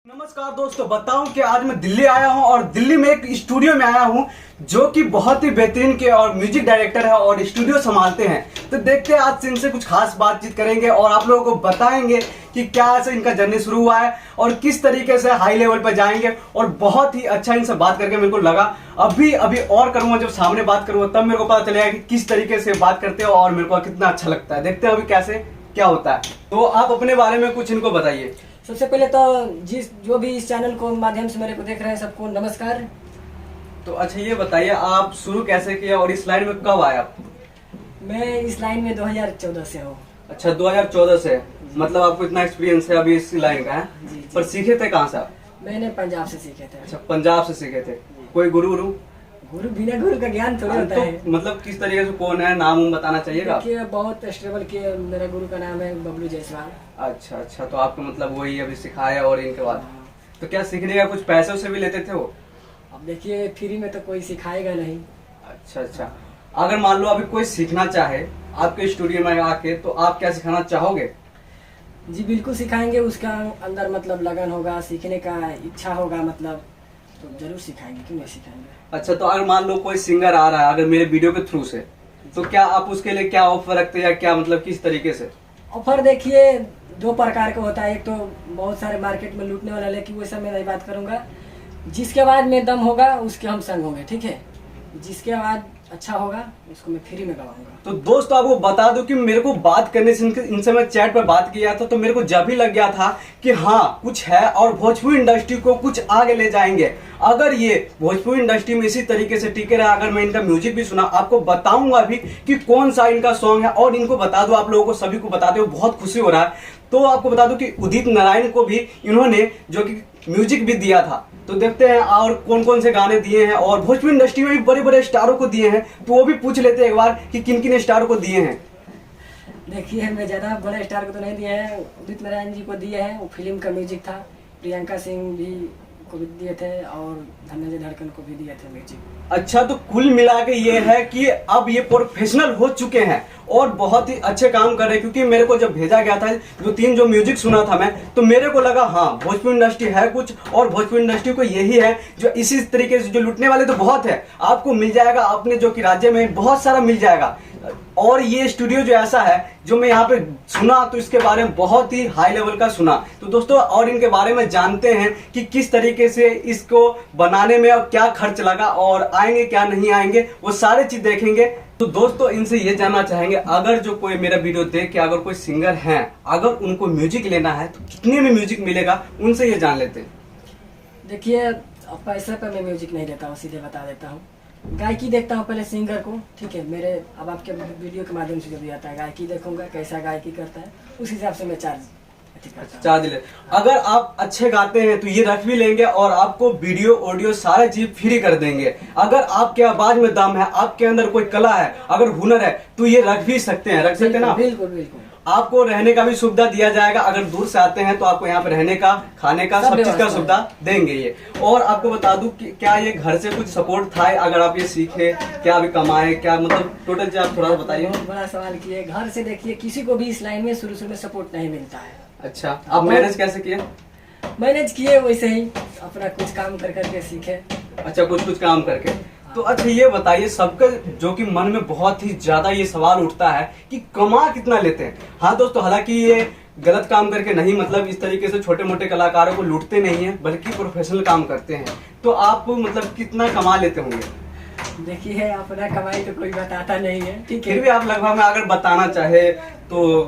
नमस्कार दोस्तों, बताऊं कि आज मैं दिल्ली आया हूं और दिल्ली में एक स्टूडियो में आया हूं जो कि बहुत ही बेहतरीन के और म्यूजिक डायरेक्टर है और स्टूडियो संभालते हैं। तो देखते हैं आज से इनसे कुछ खास बातचीत करेंगे और आप लोगों को बताएंगे कि क्या से इनका जर्नी शुरू हुआ है और किस तरीके से हाई लेवल पर जाएंगे। और बहुत ही अच्छा इनसे बात करके मेरे को लगा, अभी और करूंगा, जब सामने बात करूंगा तब मेरे को पता चलेगा कि किस तरीके से बात करते हैं और मेरे को कितना अच्छा लगता है। देखते हैं अभी कैसे क्या होता है। तो आप अपने बारे में कुछ इनको बताइए। सबसे पहले तो जो भी इस चैनल को माध्यम से मेरे को देख रहे हैं सबको नमस्कार। तो अच्छा ये बताइए, आप शुरू कैसे किया और इस लाइन में कब आया आप? मैं इस लाइन में 2014 से हूँ। अच्छा, 2014 से, मतलब आपको इतना एक्सपीरियंस है अभी इस लाइन का है। जी। पर सीखे थे कहाँ से आप? मैंने पंजाब से सीखे थे। अच्छा, पंजाब से सीखे थे। कोई गुरु? गुरु बिना गुरु का ज्ञान थोड़ी होता तो है। मतलब किस तरीके से, कौन है, नाम बताना चाहिएगा? देखिए बहुत स्टेबल के मेरा गुरु का नाम है बबलू जायसवाल। अच्छा, तो आपको मतलब वही अभी सिखाया और इनके बाद तो क्या सीखने का कुछ पैसे से भी लेते थे वो? अब देखिए फ्री में तो कोई सिखाएगा नहीं। अच्छा, अगर मान लो अभी कोई सीखना चाहे आपके स्टूडियो में आके, तो आप क्या सिखाना चाहोगे? जी बिल्कुल सिखाएंगे। उसका अंदर मतलब लगन होगा, सीखने का इच्छा होगा, मतलब तो जरूर सिखाएंगे, क्यों नहीं सिखाएंगे। अच्छा, तो अगर मान लो कोई सिंगर आ रहा है अगर मेरे वीडियो के थ्रू से, तो क्या आप उसके लिए क्या ऑफर रखते हैं या क्या, मतलब किस तरीके से? ऑफर देखिए दो प्रकार का होता है। एक तो बहुत सारे मार्केट में लूटने वाला, लेकिन वो सब मैं नहीं बात करूंगा। जिसके आवाज में दम होगा उसके हम संग होंगे, ठीक है। जिसके आवाज अच्छा होगा उसको मैं फ्री में गवाऊंगा। तो दोस्तों आपको बता दूं कि मेरे को बात करने से इनसे मैं चैट पर बात किया था, तो मेरे को जब भी लग गया था कि हाँ कुछ है और भोजपुरी इंडस्ट्री को कुछ आगे ले जाएंगे। अगर ये भोजपुरी इंडस्ट्री में इसी तरीके से टिके रहा, अगर मैं इनका म्यूजिक भी सुना, आपको बताऊंगा भी कि कौन सा इनका सॉन्ग है। और इनको बता दूं, आप लोगों को सभी को बताते हुए बहुत खुशी हो रहा है। तो आपको बता दूं कि उदित नारायण को भी इन्होंने जो कि म्यूजिक भी दिया था। तो देखते हैं और कौन कौन से गाने दिए हैं, और भोजपुरी इंडस्ट्री में भी बड़े बड़े स्टारों को दिए हैं, तो वो भी पूछ लेते हैं एक बार कि किन किन स्टारों को दिए हैं। देखिए मैं ज्यादा बड़े स्टार को तो नहीं दिए हैं, उदित नारायण जी को दिए हैं, वो फिल्म का म्यूजिक था। प्रियंका सिंह भी को भी दिए थे और धनंजय धड़कन को भी दिए थे म्यूजिक। अच्छा, तो कुल मिला के ये है कि अब ये प्रोफेशनल हो चुके हैं और बहुत ही अच्छे काम कर रहे हैं। क्योंकि मेरे को जब भेजा गया था जो म्यूजिक सुना था मैं, तो मेरे को लगा हाँ भोजपुरी इंडस्ट्री है कुछ, और भोजपुरी इंडस्ट्री को यही है जो इसी तरीके से, जो लूटने वाले तो बहुत है, आपको मिल जाएगा अपने जो कि राज्य में बहुत सारा मिल जाएगा। और ये स्टूडियो जो ऐसा है जो मैं यहाँ पे सुना, तो इसके बारे में बहुत ही हाई लेवल का सुना। तो दोस्तों और इनके बारे में जानते हैं कि किस तरीके से इसको बनाने में और क्या खर्च लगा, और आएंगे क्या नहीं आएंगे, वो सारे चीज देखेंगे। तो दोस्तों इनसे ये जानना चाहेंगे, अगर जो कोई मेरा वीडियो देख के अगर कोई सिंगर है, अगर उनको म्यूजिक लेना है तो कितने में म्यूजिक मिलेगा, उनसे ये जान लेते हैं। देखिए पैसे पे मैं म्यूजिक नहीं देता हूँ, सीधे बता देता हूँ। गायकी देखता हूँ पहले सिंगर को, ठीक है। मेरे अब आपके वीडियो के माध्यम से जो भी आता है, गायकी देखूंगा कैसा गायकी करता है, उस हिसाब से मैं चार्ज ले। अगर आप अच्छे गाते हैं तो ये रख भी लेंगे और आपको वीडियो ऑडियो सारा चीज फ्री कर देंगे। अगर आपके आवाज में दम है, आपके अंदर कोई कला है, अगर हुनर है, तो ये रख भी सकते हैं, रख सकते हैं ना? बिल्कुल। आपको रहने का भी सुविधा दिया जाएगा। अगर दूर से आते हैं तो आपको यहाँ पे रहने का, खाने का, सब चीज का सुविधा देंगे ये। और आपको बता दूं कि क्या ये घर से कुछ सपोर्ट था अगर आप ये सीखे, क्या अभी कमाए, क्या मतलब टोटल चीज आप थोड़ा बताइए। बहुत बड़ा सवाल किए। घर से देखिए किसी को भी इस लाइन में शुरू में सपोर्ट नहीं मिलता है। अच्छा, आप मैनेज कैसे किए? मैनेज किए वैसे ही, अपना कुछ काम कर करके सीखे। अच्छा, कुछ काम करके। तो अच्छा ये बताइए, सबके जो कि मन में बहुत ही ज्यादा ये सवाल उठता है कि कमा कितना लेते हैं। हाँ दोस्तों, हालांकि ये गलत काम करके नहीं, मतलब इस तरीके से छोटे मोटे कलाकारों को लूटते नहीं है, बल्कि प्रोफेशनल काम करते हैं। तो आप मतलब कितना कमा लेते होंगे? देखिए अपना कमाई तो कोई बताता नहीं है, ठीक है। फिर भी आप लगभग में अगर बताना चाहे तो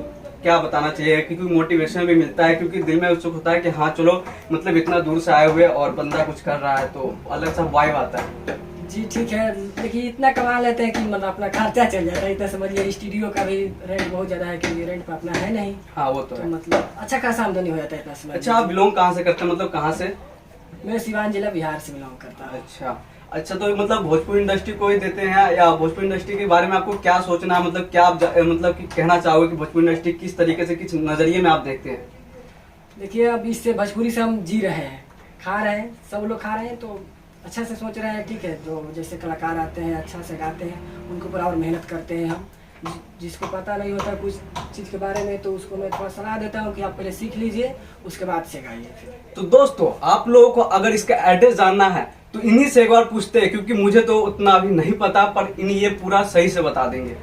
क्या बताना चाहिए? क्योंकि मोटिवेशन भी मिलता है, क्योंकि दिल में उत्सुक होता है कि हाँ चलो, मतलब इतना दूर से आए हुए और बंदा कुछ कर रहा है, तो अलग सा वाइब आता है। जी ठीक है। देखिए इतना कमा लेते हैं कि मतलब अपना खर्चा चल जाता है। इतना समझिए स्टूडियो का भी रेंट बहुत ज्यादा है, क्योंकि रेंट पे अपना है नहीं। हाँ वो तो है। मतलब अच्छा खासा आमदनी हो जाता है इतना समझ। अच्छा, आप बिलोंग कहाँ से करते हैं, मतलब कहाँ से? मैं सिवान जिला बिहार से बिलोंग करता हूँ। अच्छा, तो मतलब भोजपुरी इंडस्ट्री को ही देते हैं, या भोजपुरी इंडस्ट्री के बारे में आपको क्या सोचना है? मतलब क्या आप मतलब कि कहना चाहोगे कि भोजपुरी इंडस्ट्री किस तरीके से, किस नजरिए में आप देखते हैं? देखिए अब इससे भोजपुरी से हम जी रहे हैं, खा रहे हैं, सब लोग खा रहे हैं, तो अच्छा से सोच रहे हैं, ठीक है। जो जैसे कलाकार आते हैं अच्छा से गाते हैं, उनके ऊपर और मेहनत करते हैं हम, जिसको पता नहीं होता कुछ चीज़ के बारे में, तो उसको मैं थोड़ा सलाह देता हूँ कि आप पहले सीख लीजिए, उसके बाद से गाइए फिर। तो दोस्तों, आप लोगों को अगर इसका एड्रेस जानना है तो इन्हीं से एक बार पूछते हैं, क्योंकि मुझे तो उतना अभी नहीं पता, पर इन्हीं ये पूरा सही से बता देंगे।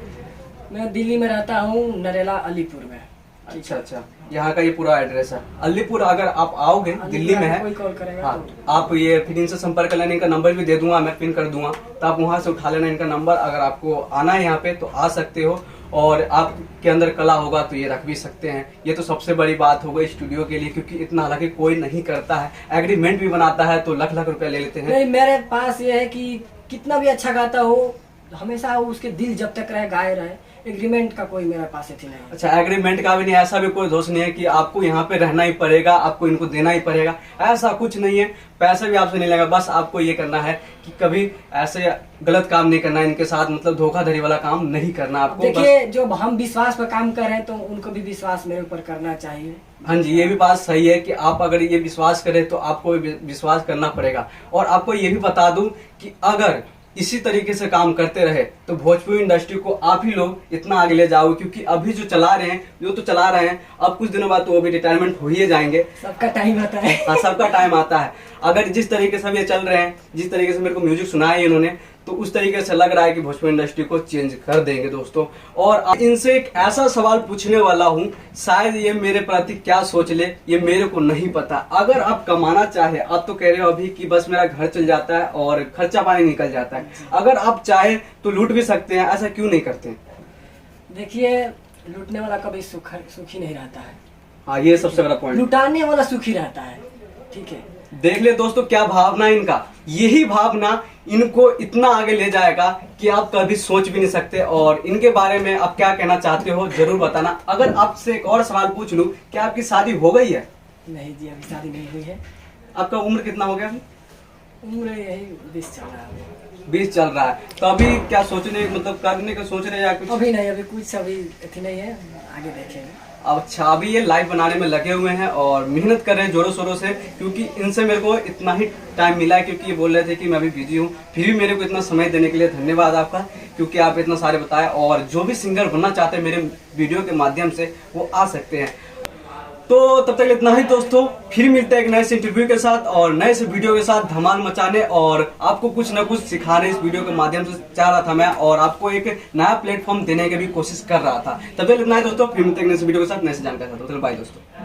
मैं दिल्ली में रहता हूँ, नरेला अलीपुर में। अच्छा अच्छा, यहाँ का ये पूरा एड्रेस है अलीपुर। अगर आप आओगे, दिल्ली में है, कोई कॉल करेगा हाँ, तो आप ये फिर इनसे संपर्क कर लेना। इनका नंबर भी दे दूंगा, मैं पिन कर दूंगा, तो आप वहां से उठा लेना इनका नंबर। अगर आपको आना है यहाँ पे तो आ सकते हो, और आपके अंदर कला होगा तो ये रख भी सकते हैं। ये तो सबसे बड़ी बात हो गई स्टूडियो के लिए, क्योंकि इतना हालांकि कोई नहीं करता है। एग्रीमेंट भी बनाता है तो लाख लाख रुपया ले लेते हैं। नहीं, मेरे पास ये है कि कितना भी अच्छा गाता हो, हमेशा उसके दिल जब तक रहे, गाए रहे। एग्रीमेंट का कोई मेरे पास थी नहीं। अच्छा, एग्रीमेंट का भी नहीं, ऐसा भी कोई दोष नहीं है कि आपको यहाँ पे रहना ही पड़ेगा, आपको इनको देना ही पड़ेगा, ऐसा कुछ नहीं है। पैसे भी आपसे नहीं लगेगा, बस आपको ये करना है कि कभी ऐसे गलत काम नहीं करना है इनके साथ, मतलब धोखाधड़ी वाला काम नहीं करना आपको। देखिए, जो हम विश्वास पर काम कर रहे हैं तो उनको भी विश्वास मेरे ऊपर करना चाहिए। हाँ जी, ये भी बात सही है कि आप अगर ये विश्वास करें तो आपको भी विश्वास करना पड़ेगा। और आपको ये भी बता दूं कि अगर इसी तरीके से काम करते रहे तो भोजपुरी इंडस्ट्री को आप ही लोग इतना आगे ले जाओगे, क्योंकि अभी जो चला रहे हैं, जो तो चला रहे हैं, अब कुछ दिनों बाद तो वो भी रिटायरमेंट हो ही जाएंगे। सबका टाइम आता है। हाँ, सबका टाइम आता है। अगर जिस तरीके से ये चल रहे हैं, जिस तरीके से मेरे को म्यूजिक सुनाया है इन्होंने, तो उस तरीके से लग रहा है कि भोजपुरी इंडस्ट्री को चेंज कर देंगे दोस्तों। और इनसे एक ऐसा सवाल पूछने वाला हूँ, शायद ये मेरे प्रति क्या सोच ले, ये मेरे को नहीं पता। अगर आप कमाना चाहे, आप तो कह रहे हो अभी कि बस मेरा घर चल जाता है और खर्चा पानी निकल जाता है, अगर आप चाहे तो लूट भी सकते हैं, ऐसा क्यों नहीं करते? देखिए, लूटने वाला कभी सुखी नहीं रहता है। हाँ, ये सबसे बड़ा पॉइंट। लुटाने वाला सुखी रहता है। ठीक है, देख ले दोस्तों, क्या भावना है इनका। यही भावना इनको इतना आगे ले जाएगा कि आप कभी सोच भी नहीं सकते। और इनके बारे में आप क्या कहना चाहते हो जरूर बताना। अगर आपसे एक और सवाल पूछ लूं, क्या आपकी शादी हो गई है? नहीं जी, अभी शादी नहीं हुई है। आपका उम्र कितना हो गया? उम्र यही 20 चल रहा है। 20 चल रहा है। तो अभी क्या सोचने, मतलब करने का सोच रहे हैं या कुछ? अभी नहीं, अभी कुछ अभी अथी नहीं है, आगे देखेंगे। अच्छा, अभी ये लाइव बनाने में लगे हुए हैं और मेहनत कर रहे हैं जोरों शोरों से, क्योंकि इनसे मेरे को इतना ही टाइम मिला है, क्योंकि ये बोल रहे थे कि मैं अभी बिजी हूँ। फिर भी मेरे को इतना समय देने के लिए धन्यवाद आपका, क्योंकि आप इतना सारे बताए। और जो भी सिंगर बनना चाहते हैं मेरे वीडियो के माध्यम से, वो आ सकते हैं। तो तब तक इतना ही दोस्तों, फिर मिलते हैं एक नए से इंटरव्यू के साथ और नए से वीडियो के साथ धमाल मचाने, और आपको कुछ ना कुछ सिखाने इस वीडियो के माध्यम से चाह रहा था मैं, और आपको एक नया प्लेटफॉर्म देने की भी कोशिश कर रहा था। तब तक इतना ही दोस्तों, फिर मिलते हैं एक नए से वीडियो के साथ, नए से जानकारी के साथ। बाय दोस्तों।